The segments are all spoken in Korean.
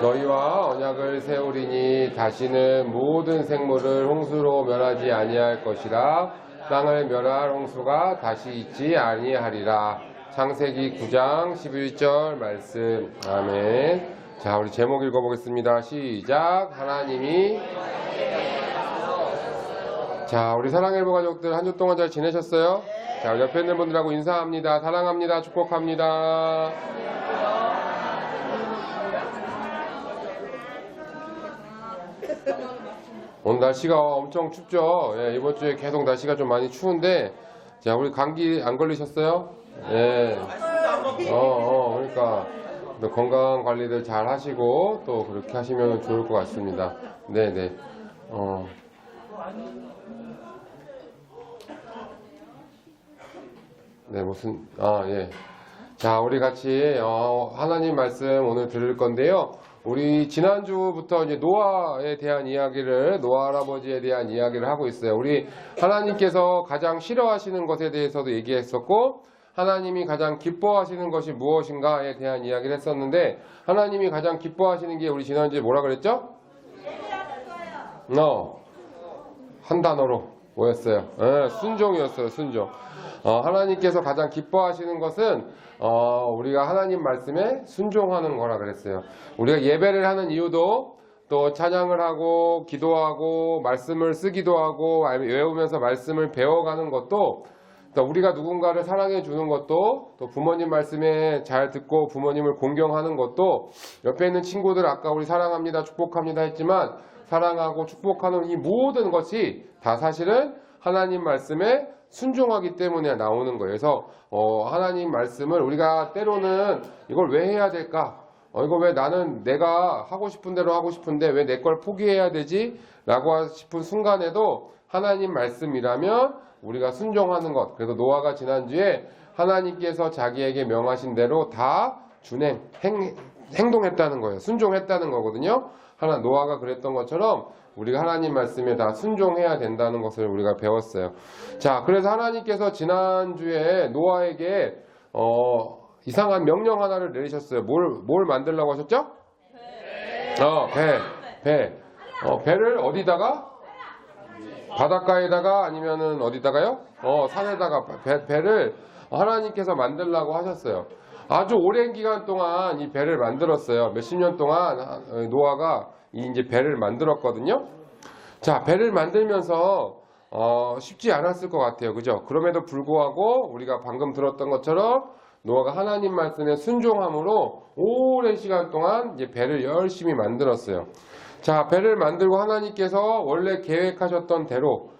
너희와 언약을 세우리니 다시는 모든 생물을 홍수로 멸하지 아니할 것이라. 땅을 멸할 홍수가 다시 있지 아니하리라. 창세기 9장 11절 말씀. 아멘. 자, 우리 제목 읽어보겠습니다. 시작. 하나님이. 자, 우리 사랑일보 가족들 한 주 동안 잘 지내셨어요? 자, 우리 옆에 있는 분들하고 인사합니다. 사랑합니다. 축복합니다. 오늘 날씨가 엄청 춥죠? 예, 이번 주에 계속 날씨가 좀 많이 추운데, 자, 우리 감기 안 걸리셨어요? 예. 그러니까, 건강 관리들 잘 하시고, 또 그렇게 하시면 좋을 것 같습니다. 네네. 네, 예. 자, 우리 같이, 하나님 말씀 오늘 들을 건데요. 우리 지난주부터 이제 노아에 대한 이야기를, 노아 할아버지에 대한 이야기를 하고 있어요. 우리 하나님께서 가장 싫어하시는 것에 대해서도 얘기했었고, 하나님이 가장 기뻐하시는 것이 무엇인가에 대한 이야기를 했었는데, 하나님이 가장 기뻐하시는 게 우리 지난주에 뭐라 그랬죠? 한 단어로 뭐였어요? 순종이었어요, 순종. 하나님께서 가장 기뻐하시는 것은 우리가 하나님 말씀에 순종하는 거라 그랬어요. 우리가 예배를 하는 이유도 또 찬양을 하고 기도하고 말씀을 쓰기도 하고 외우면서 말씀을 배워가는 것도 또 우리가 누군가를 사랑해 주는 것도 또 부모님 말씀에 잘 듣고 부모님을 공경하는 것도 옆에 있는 친구들 아까 우리 사랑합니다 축복합니다 했지만 사랑하고 축복하는 이 모든 것이 다 사실은 하나님 말씀에 순종하기 때문에 나오는 거예요. 그래서 하나님 말씀을 우리가 때로는 이걸 왜 해야 될까? 이거 왜 나는 내가 하고 싶은 대로 하고 싶은데 왜 내 걸 포기해야 되지? 라고 싶은 순간에도 하나님 말씀이라면 우리가 순종하는 것. 그래서 노아가 지난주에 하나님께서 자기에게 명하신 대로 다 행동했다는 거예요. 순종했다는 거거든요. 노아가 그랬던 것처럼 우리가 하나님 말씀에 다 순종해야 된다는 것을 우리가 배웠어요. 자, 그래서 하나님께서 지난주에 노아에게 이상한 명령 하나를 내리셨어요. 뭘 만들라고 하셨죠? 배. 배를 어디다가? 바닷가에다가 아니면은 어디다가요? 산에다가 배를 하나님께서 만들라고 하셨어요. 아주 오랜 기간 동안 이 배를 만들었어요. 몇십 년 동안 노아가 이제 배를 만들었거든요. 자, 배를 만들면서 쉽지 않았을 것 같아요. 그죠? 그럼에도 불구하고 우리가 방금 들었던 것처럼 노아가 하나님 말씀에 순종함으로 오랜 시간 동안 이제 배를 열심히 만들었어요. 자, 배를 만들고 하나님께서 원래 계획하셨던 대로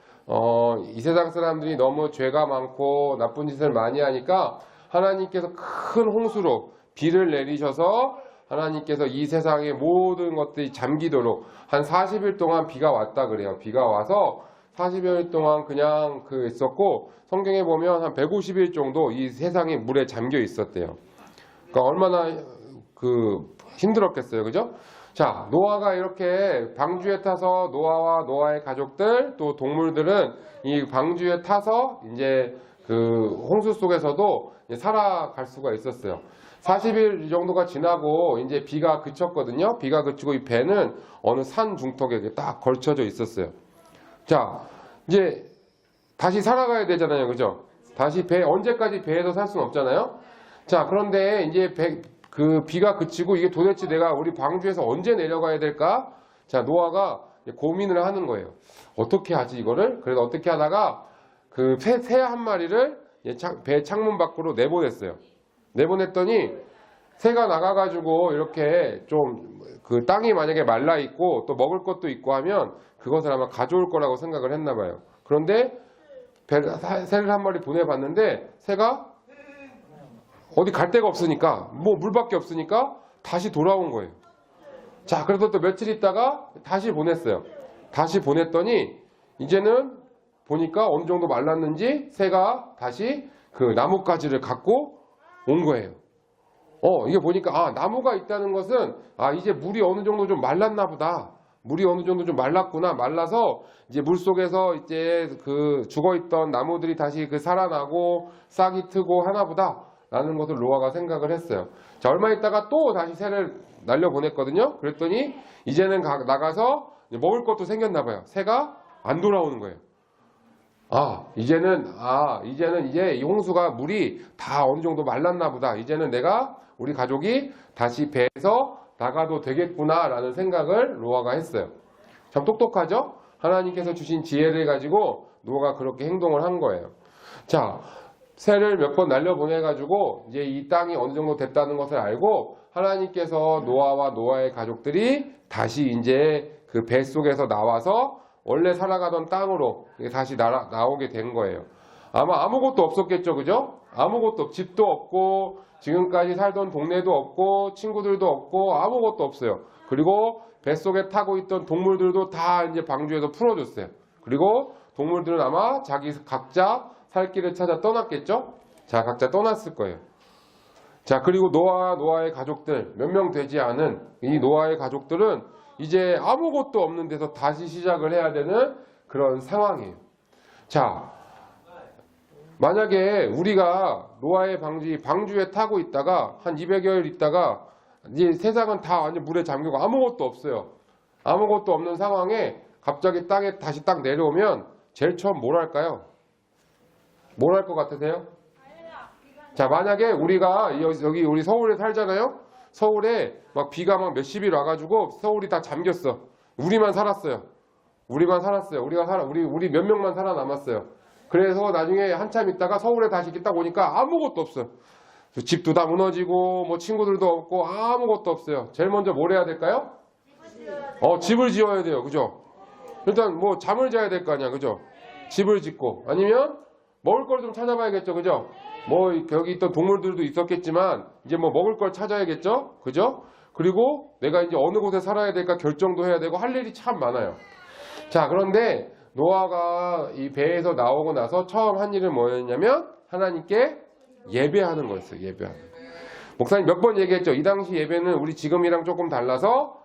이 세상 사람들이 너무 죄가 많고 나쁜 짓을 많이 하니까 하나님께서 큰 홍수로 비를 내리셔서 하나님께서 이 세상의 모든 것들이 잠기도록 한 40일 동안 비가 왔다 그래요. 비가 와서 40일 동안 그냥 있었고 성경에 보면 한 150일 정도 이 세상에 물에 잠겨 있었대요. 그러니까 얼마나 힘들었겠어요. 그죠? 자, 노아가 이렇게 방주에 타서 노아와 노아의 가족들 또 동물들은 이 방주에 타서 이제 홍수 속에서도 살아갈 수가 있었어요. 40일 정도가 지나고 이제 비가 그쳤거든요. 비가 그치고 이 배는 어느 산 중턱에 딱 걸쳐져 있었어요. 자, 이제 다시 살아가야 되잖아요. 그죠? 다시 언제까지 배에서 살 수는 없잖아요. 자, 그런데 이제 비가 그치고 이게 도대체 내가 우리 방주에서 언제 내려가야 될까? 자, 노아가 고민을 하는 거예요. 어떻게 하지 이거를? 그래서 어떻게 하다가 새 한 마리를 배 창문 밖으로 내보냈어요. 내보냈더니 새가 나가가지고 이렇게 좀 땅이 만약에 말라 있고 또 먹을 것도 있고 하면 그것을 아마 가져올 거라고 생각을 했나 봐요. 그런데 새를 한 마리 보내봤는데 새가 어디 갈 데가 없으니까 물밖에 없으니까 다시 돌아온 거예요. 자, 그래서 또 며칠 있다가 다시 보냈어요. 다시 보냈더니 이제는 보니까 어느 정도 말랐는지 새가 다시 나뭇가지를 갖고 온 거예요. 이게 보니까 나무가 있다는 것은 이제 물이 어느 정도 좀 말랐나 보다. 물이 어느 정도 좀 말랐구나. 말라서 이제 물 속에서 이제 죽어있던 나무들이 다시 살아나고 싹이 트고 하나 보다. 라는 것을 노아가 생각을 했어요. 자, 얼마 있다가 또 다시 새를 날려보냈거든요. 그랬더니 이제는 나가서 먹을 것도 생겼나 봐요. 새가 안 돌아오는 거예요. 이제는 이제 이 홍수가 물이 다 어느 정도 말랐나 보다. 이제는 내가 우리 가족이 다시 배에서 나가도 되겠구나 라는 생각을 노아가 했어요. 참 똑똑하죠? 하나님께서 주신 지혜를 가지고 노아가 그렇게 행동을 한 거예요. 자, 새를 몇 번 날려보내가지고 이제 이 땅이 어느 정도 됐다는 것을 알고 하나님께서 노아와 노아의 가족들이 다시 이제 그 배 속에서 나와서 원래 살아가던 땅으로 다시 나오게 된 거예요. 아마 아무것도 없었겠죠, 그죠? 아무것도, 집도 없고 지금까지 살던 동네도 없고 친구들도 없고 아무것도 없어요. 그리고 뱃속에 타고 있던 동물들도 다 이제 방주에서 풀어줬어요. 그리고 동물들은 아마 자기 각자 살 길을 찾아 떠났겠죠? 자, 각자 떠났을 거예요. 자, 그리고 노아의 가족들, 몇 명 되지 않은 이 노아의 가족들은 이제 아무것도 없는 데서 다시 시작을 해야 되는 그런 상황이에요. 자, 만약에 우리가 노아의 방주에 타고 있다가 한 200여일 있다가 이제 세상은 다 완전 물에 잠기고 아무것도 없어요. 아무것도 없는 상황에 갑자기 땅에 다시 딱 내려오면 제일 처음 뭘 할까요? 뭘 할 것 같으세요? 자, 만약에 우리가 여기 우리 서울에 살잖아요. 서울에 막 비가 막 몇십일 와가지고 서울이 다 잠겼어. 우리만 살았어요. 우리 몇 명만 살아남았어요. 그래서 나중에 한참 있다가 서울에 다시 딱 오니까 아무것도 없어요. 집도 다 무너지고 뭐 친구들도 없고 아무것도 없어요. 제일 먼저 뭘 해야 될까요? 집을 지어야 돼요. 그죠? 일단 뭐 잠을 자야 될 거 아니야. 그죠? 집을 짓고 아니면 먹을 걸 좀 찾아봐야겠죠. 그죠? 뭐 여기 있던 동물들도 있었겠지만 이제 뭐 먹을 걸 찾아야겠죠. 그죠? 그리고 내가 이제 어느 곳에 살아야 될까 결정도 해야 되고 할 일이 참 많아요. 자, 그런데 노아가 이 배에서 나오고 나서 처음 한 일은 뭐였냐면 하나님께 예배하는 거였어요. 예배하는. 목사님 몇 번 얘기했죠. 이 당시 예배는 우리 지금이랑 조금 달라서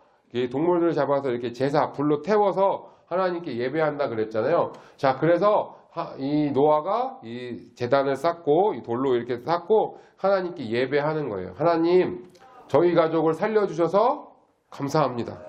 동물들을 잡아서 이렇게 불로 태워서 하나님께 예배한다 그랬잖아요. 자, 그래서 이 노아가 이 제단을 쌓고 이 돌로 이렇게 쌓고 하나님께 예배하는 거예요. 하나님, 저희 가족을 살려주셔서 감사합니다.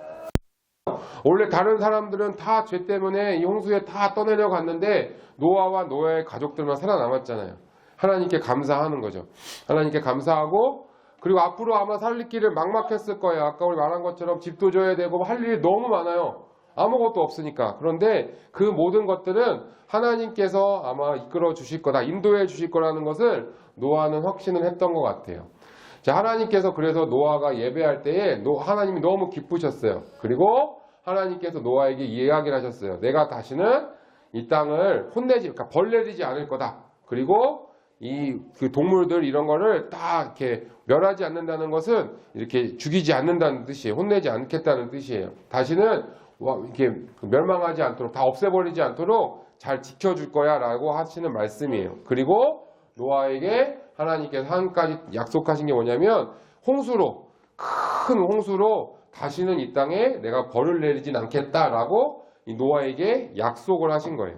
원래 다른 사람들은 다 죄 때문에 이 홍수에 다 떠내려 갔는데 노아와 노아의 가족들만 살아남았잖아요. 하나님께 감사하는 거죠. 하나님께 감사하고 그리고 앞으로 아마 살릴 길을 막막했을 거예요. 아까 우리 말한 것처럼 집도 줘야 되고 할 일이 너무 많아요. 아무것도 없으니까. 그런데 그 모든 것들은 하나님께서 아마 이끌어 주실 거다, 인도해 주실 거라는 것을 노아는 확신을 했던 것 같아요. 자, 하나님께서 그래서 노아가 예배할 때에 하나님이 너무 기쁘셨어요. 그리고 하나님께서 노아에게 이야기를 하셨어요. 내가 다시는 이 땅을 그러니까 벌 내리지 않을 거다. 그리고 그 동물들 이런 거를 다 이렇게 멸하지 않는다는 것은 이렇게 죽이지 않는다는 뜻이에요. 혼내지 않겠다는 뜻이에요. 다시는 이렇게 멸망하지 않도록 다 없애버리지 않도록 잘 지켜줄 거야 라고 하시는 말씀이에요. 그리고 노아에게 하나님께서 한 가지 약속하신 게 뭐냐면 큰 홍수로 다시는 이 땅에 내가 벌을 내리진 않겠다라고 이 노아에게 약속을 하신 거예요.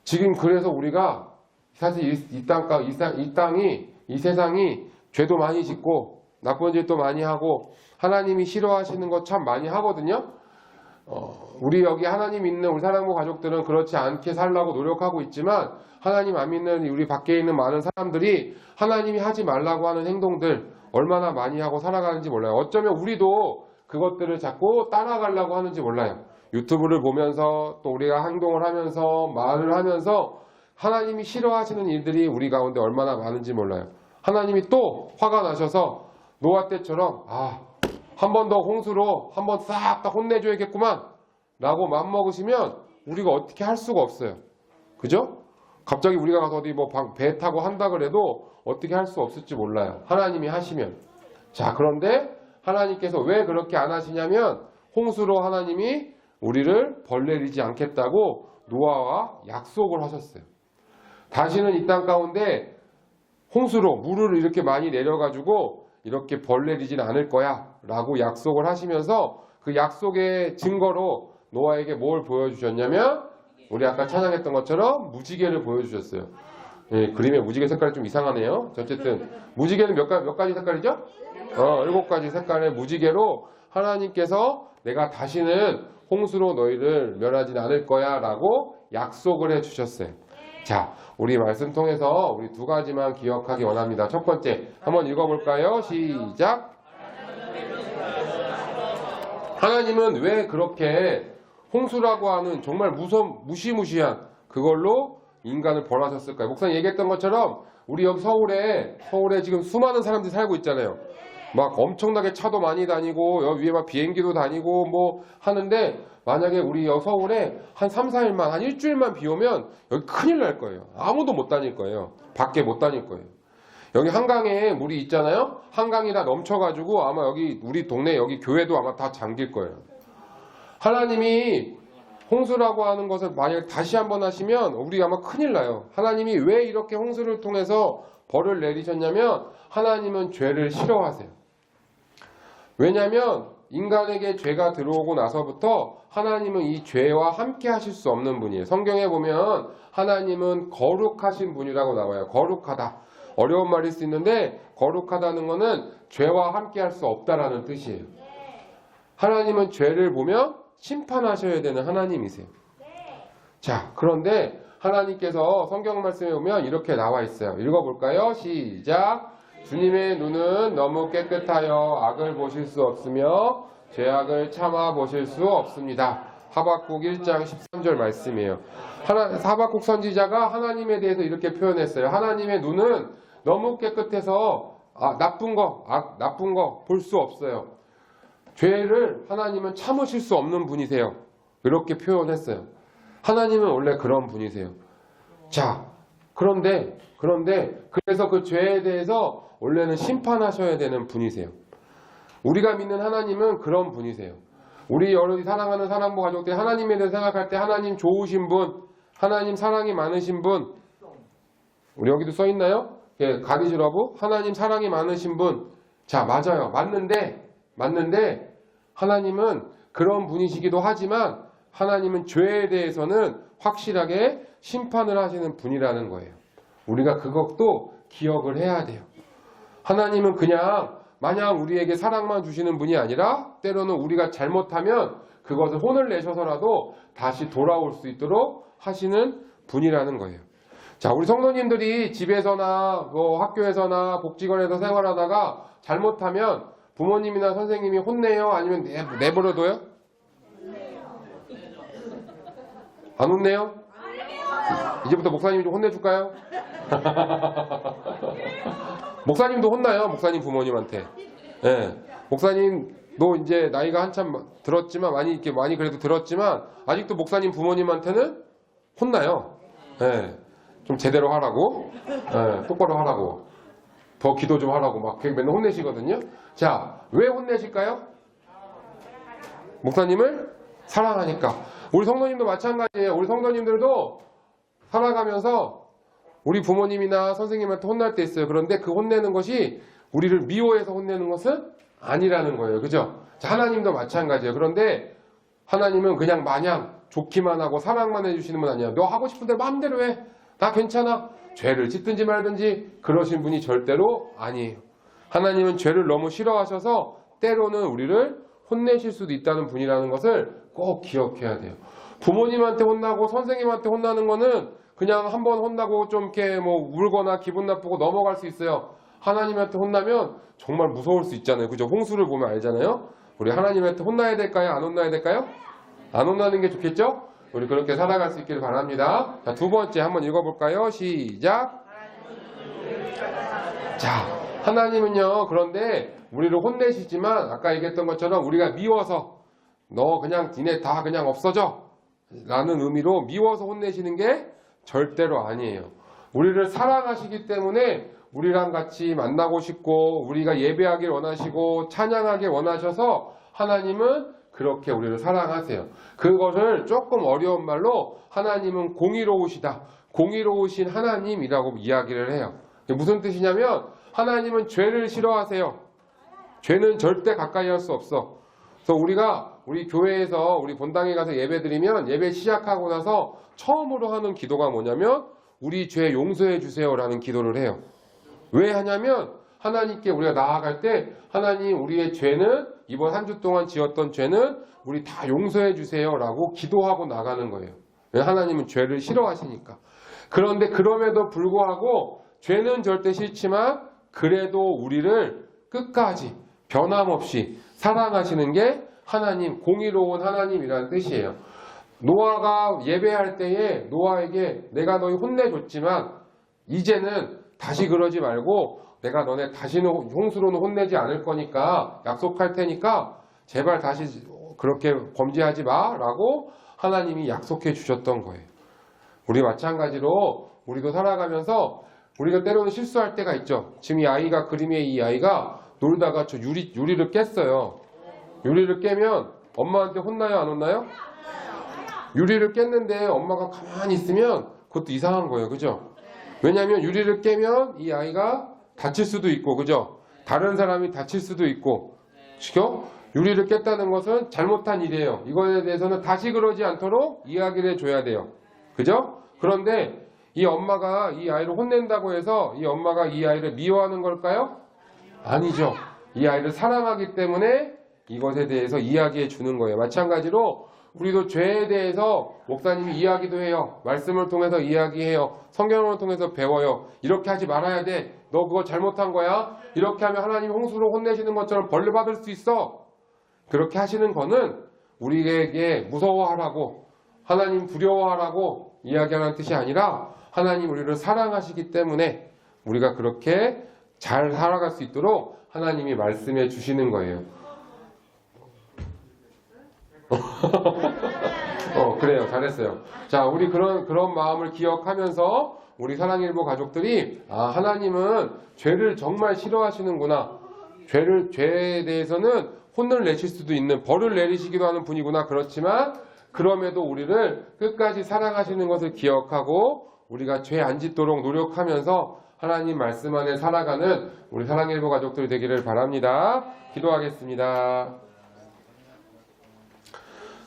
지금 그래서 우리가 사실 이 세상이 죄도 많이 짓고 나쁜 짓도 많이 하고 하나님이 싫어하시는 거 참 많이 하거든요. 우리 여기 하나님 믿는 우리 사랑부 가족들은 그렇지 않게 살라고 노력하고 있지만 하나님 안 믿는 우리 밖에 있는 많은 사람들이 하나님이 하지 말라고 하는 행동들 얼마나 많이 하고 살아가는지 몰라요. 어쩌면 우리도 그것들을 자꾸 따라가려고 하는지 몰라요. 유튜브를 보면서 또 우리가 행동을 하면서 말을 하면서 하나님이 싫어하시는 일들이 우리 가운데 얼마나 많은지 몰라요. 하나님이 또 화가 나셔서 노아 때처럼 한 번 더 홍수로 한 번 싹 다 혼내줘야겠구만 라고 맘먹으시면 우리가 어떻게 할 수가 없어요. 그죠? 갑자기 우리가 가서 어디 배 타고 한다 그래도 어떻게 할 수 없을지 몰라요. 하나님이 하시면. 자, 그런데 하나님께서 왜 그렇게 안 하시냐면 홍수로 하나님이 우리를 벌 내리지 않겠다고 노아와 약속을 하셨어요. 다시는 이 땅 가운데 홍수로 물을 이렇게 많이 내려가지고 이렇게 벌 내리진 않을 거야 라고 약속을 하시면서 그 약속의 증거로 노아에게 뭘 보여주셨냐면 우리 아까 찬양했던 것처럼 무지개를 보여주셨어요. 예, 그림의 무지개 색깔이 좀 이상하네요. 어쨌든 무지개는 몇 가지 색깔이죠? 7가지 색깔의 무지개로 하나님께서 내가 다시는 홍수로 너희를 멸하진 않을 거야 라고 약속을 해주셨어요. 자, 우리 말씀 통해서 우리 2가지만 기억하기 원합니다. 첫 번째, 한번 읽어볼까요? 시작! 하나님은 왜 그렇게 홍수라고 하는 정말 무시무시한 그걸로 인간을 벌하셨을까요? 목사님 얘기했던 것처럼 우리 여기 서울에 지금 수많은 사람들이 살고 있잖아요. 막 엄청나게 차도 많이 다니고 여기 위에 막 비행기도 다니고 뭐 하는데 만약에 우리 여기 서울에 한 3, 4일만 한 일주일만 비 오면 여기 큰일 날 거예요. 아무도 못 다닐 거예요. 밖에 못 다닐 거예요. 여기 한강에 물이 있잖아요. 한강이 다 넘쳐가지고 아마 여기 우리 동네 여기 교회도 아마 다 잠길 거예요. 하나님이 홍수라고 하는 것을 만약 다시 한번 하시면 우리 아마 큰일 나요. 하나님이 왜 이렇게 홍수를 통해서 벌을 내리셨냐면 하나님은 죄를 싫어하세요. 왜냐하면 인간에게 죄가 들어오고 나서부터 하나님은 이 죄와 함께 하실 수 없는 분이에요. 성경에 보면 하나님은 거룩하신 분이라고 나와요. 거룩하다. 어려운 말일 수 있는데 거룩하다는 것은 죄와 함께 할 수 없다라는 뜻이에요. 하나님은 죄를 보면 심판하셔야 되는 하나님이세요. 자, 그런데 하나님께서 성경 말씀에 보면 이렇게 나와 있어요. 읽어볼까요? 시작! 주님의 눈은 너무 깨끗하여 악을 보실 수 없으며 죄악을 참아 보실 수 없습니다. 하박국 1장 13절 말씀이에요. 하박국 선지자가 하나님에 대해서 이렇게 표현했어요. 하나님의 눈은 너무 깨끗해서 나쁜 거 볼 수 없어요. 죄를 하나님은 참으실 수 없는 분이세요. 이렇게 표현했어요. 하나님은 원래 그런 분이세요. 자, 그런데 그래서 그 죄에 대해서 원래는 심판하셔야 되는 분이세요. 우리가 믿는 하나님은 그런 분이세요. 우리 여러 사랑하는 사랑부 가족들이 하나님에 대해 생각할 때 하나님 좋으신 분, 하나님 사랑이 많으신 분, 우리 여기도 써 있나요? 가디즈 러브, 하나님 사랑이 많으신 분. 자, 맞아요. 맞는데 하나님은 그런 분이시기도 하지만 하나님은 죄에 대해서는 확실하게 심판을 하시는 분이라는 거예요. 우리가 그것도 기억을 해야 돼요. 하나님은 그냥 마냥 우리에게 사랑만 주시는 분이 아니라 때로는 우리가 잘못하면 그것을 혼을 내셔서라도 다시 돌아올 수 있도록 하시는 분이라는 거예요. 자, 우리 성도님들이 집에서나 뭐 학교에서나 복지관에서 생활하다가 잘못하면 부모님이나 선생님이 혼내요? 아니면 내버려둬요? 안 혼내요? 이제부터 목사님이 좀 혼내줄까요? 목사님도 혼나요. 목사님 부모님한테. 예. 목사님도 이제 나이가 한참 들었지만 많이 그래도 들었지만 아직도 목사님 부모님한테는 혼나요. 예. 좀 제대로 하라고. 예. 똑바로 하라고. 더 기도 좀 하라고 막 맨날 혼내시거든요. 자, 왜 혼내실까요? 목사님을 사랑하니까. 우리 성도님도 마찬가지예요. 우리 성도님들도 살아가면서 우리 부모님이나 선생님한테 혼날 때 있어요. 그런데 그 혼내는 것이 우리를 미워해서 혼내는 것은 아니라는 거예요. 그죠? 자, 하나님도 마찬가지예요. 그런데 하나님은 그냥 마냥 좋기만 하고 사랑만 해주시는 분 아니야. 너 하고 싶은 대로 마음대로 해. 나 괜찮아. 죄를 짓든지 말든지 그러신 분이 절대로 아니에요. 하나님은 죄를 너무 싫어하셔서 때로는 우리를 혼내실 수도 있다는 분이라는 것을 꼭 기억해야 돼요. 부모님한테 혼나고 선생님한테 혼나는 거는 그냥 한번 혼나고 좀 이렇게 뭐 울거나 기분 나쁘고 넘어갈 수 있어요. 하나님한테 혼나면 정말 무서울 수 있잖아요. 그죠? 홍수를 보면 알잖아요. 우리 하나님한테 혼나야 될까요? 안 혼나야 될까요? 안 혼나는 게 좋겠죠? 우리 그렇게 살아갈 수 있기를 바랍니다. 자, 2번째 한번 읽어볼까요? 시작! 자, 하나님은요, 그런데 우리를 혼내시지만 아까 얘기했던 것처럼 우리가 미워서 너 그냥 니네 다 그냥 없어져 라는 의미로 미워서 혼내시는 게 절대로 아니에요. 우리를 사랑하시기 때문에 우리랑 같이 만나고 싶고 우리가 예배하길 원하시고 찬양하길 원하셔서 하나님은 그렇게 우리를 사랑하세요. 그것을 조금 어려운 말로 하나님은 공의로우시다. 공의로우신 하나님이라고 이야기를 해요. 무슨 뜻이냐면 하나님은 죄를 싫어하세요. 죄는 절대 가까이 할 수 없어. 그래서 우리 교회에서 우리 본당에 가서 예배 드리면 예배 시작하고 나서 처음으로 하는 기도가 뭐냐면 우리 죄 용서해 주세요라는 기도를 해요. 왜 하냐면 하나님께 우리가 나아갈 때 하나님 우리의 죄는 이번 한 주 동안 지었던 죄는 우리 다 용서해 주세요라고 기도하고 나가는 거예요. 하나님은 죄를 싫어하시니까. 그런데 그럼에도 불구하고 죄는 절대 싫지만 그래도 우리를 끝까지 변함없이 사랑하시는 게 하나님, 공의로운 하나님이라는 뜻이에요. 노아가 예배할 때에 노아에게 내가 너희 혼내줬지만 이제는 다시 그러지 말고 내가 너네 다시는 홍수로는 혼내지 않을 거니까 약속할 테니까 제발 다시 그렇게 범죄하지 마라고 하나님이 약속해 주셨던 거예요. 우리 마찬가지로 우리도 살아가면서 우리가 때로는 실수할 때가 있죠. 지금 이 아이가 그림의 이 아이가 놀다가 저 유리를 깼어요. 유리를 깨면 엄마한테 혼나요, 안 혼나요? 유리를 깼는데 엄마가 가만히 있으면 그것도 이상한 거예요. 그죠? 왜냐하면 유리를 깨면 이 아이가 다칠 수도 있고, 그죠? 다른 사람이 다칠 수도 있고, 그죠? 유리를 깼다는 것은 잘못한 일이에요. 이거에 대해서는 다시 그러지 않도록 이야기를 해줘야 돼요. 그죠? 그런데 이 엄마가 이 아이를 혼낸다고 해서 이 엄마가 이 아이를 미워하는 걸까요? 아니죠. 이 아이를 사랑하기 때문에 이것에 대해서 이야기해 주는 거예요. 마찬가지로 우리도 죄에 대해서 목사님이 이야기도 해요. 말씀을 통해서 이야기해요. 성경을 통해서 배워요. 이렇게 하지 말아야 돼. 너 그거 잘못한 거야. 이렇게 하면 하나님이 홍수로 혼내시는 것처럼 벌을 받을 수 있어. 그렇게 하시는 거는 우리에게 무서워하라고, 하나님 두려워하라고 이야기하는 뜻이 아니라 하나님 우리를 사랑하시기 때문에 우리가 그렇게 잘 살아갈 수 있도록 하나님이 말씀해 주시는 거예요. 그래요. 잘했어요. 자, 우리 그런 마음을 기억하면서 우리 사랑일보 가족들이 하나님은 죄를 정말 싫어하시는구나. 죄에 대해서는 혼을 내실 수도 있는, 벌을 내리시기도 하는 분이구나. 그렇지만 그럼에도 우리를 끝까지 사랑하시는 것을 기억하고 우리가 죄 안 짓도록 노력하면서 하나님 말씀 안에 살아가는 우리 사랑일보 가족들 되기를 바랍니다. 기도하겠습니다.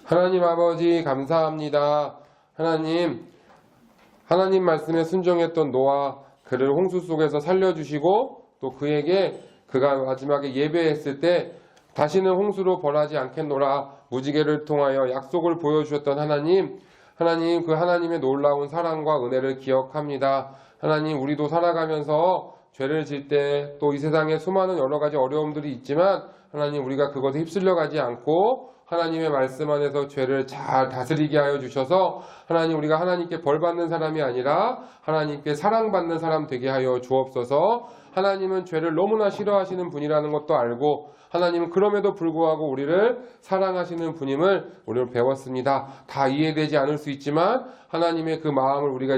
하나님 아버지 감사합니다. 하나님 말씀에 순종했던 노아, 그를 홍수 속에서 살려주시고 또 그에게 그가 마지막에 예배했을 때 다시는 홍수로 벌하지 않겠노라 무지개를 통하여 약속을 보여주셨던 하나님 그 하나님의 놀라운 사랑과 은혜를 기억합니다. 하나님 우리도 살아가면서 죄를 질 때 또 이 세상에 수많은 여러 가지 어려움들이 있지만 하나님 우리가 그것에 휩쓸려 가지 않고 하나님의 말씀 안에서 죄를 잘 다스리게 하여 주셔서 하나님 우리가 하나님께 벌받는 사람이 아니라 하나님께 사랑받는 사람 되게 하여 주옵소서. 하나님은 죄를 너무나 싫어하시는 분이라는 것도 알고 하나님은 그럼에도 불구하고 우리를 사랑하시는 분임을 우리는 배웠습니다. 다 이해되지 않을 수 있지만 하나님의 그 마음을 우리가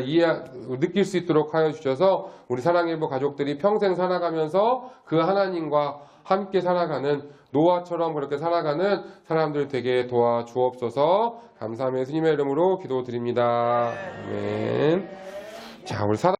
느낄 수 있도록 하여 주셔서 우리 사랑일보 가족들이 평생 살아가면서 그 하나님과 함께 살아가는 노아처럼 그렇게 살아가는 사람들 되게 도와주옵소서. 감사하며 예수님의 이름으로 기도드립니다. 아멘. 자, 우리